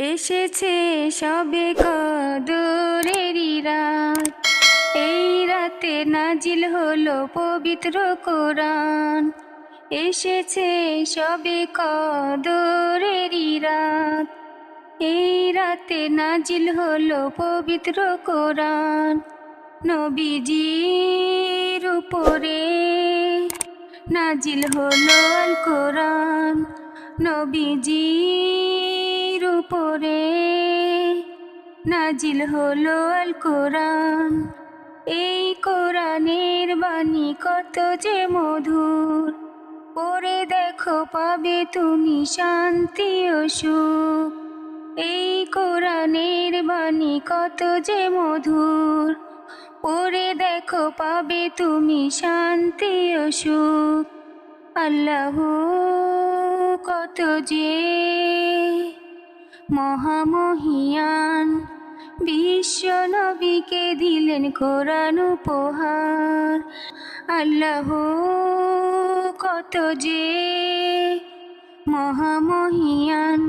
এসেছে সবে কদরেরই রাত, এই রাতে নাজিল হলো পবিত্র কোরআন। এসেছে সবে কদরেরই রাত, এই রাতে নাজিল হলো পবিত্র কোরআন। নবীজির উপরে নাজিল হলো আল কোরআন, নবীজির উপরে নাজিল হলো আল কোরআন। এই কোরআনের বাণী কত যে মধুর, পড়ে দেখো পাবে তুমি শান্তি ও সুখ। এই কোরআনের বাণী কত যে মধুর, পড়ে দেখো পাবে তুমি শান্তি ও সুখ। আল্লাহ কত যে মহামহিয়ান, বিশ্ব নবীকে দিলেন কোরআন উপহার। আল্লাহ কত যে মহামহিয়ান,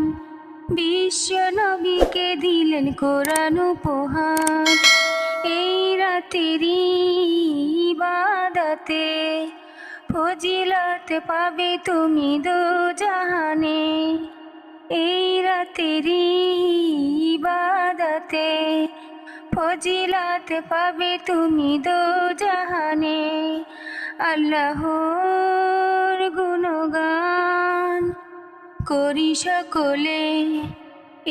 বিশ্ব নবীকে দিলেন কোরআন উপহার। এই রাতেরই ইবাদতে ফজিলত পাবে তুমি দোজাহানে। এই রাতেরই ইবাদতে ফজিলত পাবে তুমি দোজাহানে। আল্লাহর গুণগান করি সকলে,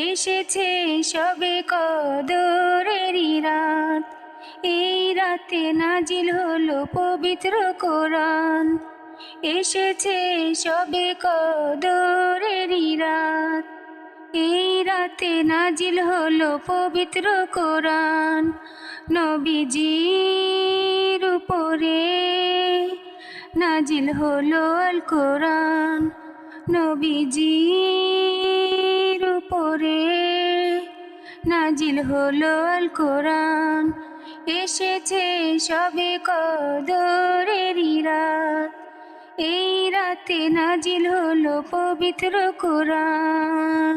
এসেছে সবে কদরেরই রাত, এই রাতে নাজিল হলো পবিত্র কোরআন। এসেছে সবে কদরেরই রাত, এই রাতে নাজিল হলো পবিত্র কোরআন। নবীজির উপরে নাজিল হলো আল কোরআন, নবীজির উপরে নাজিল হলো আল কোরআন। এসেছে সবে কদরেরই রাত, এই রাতে নাজিল হলো পবিত্র কোরআন।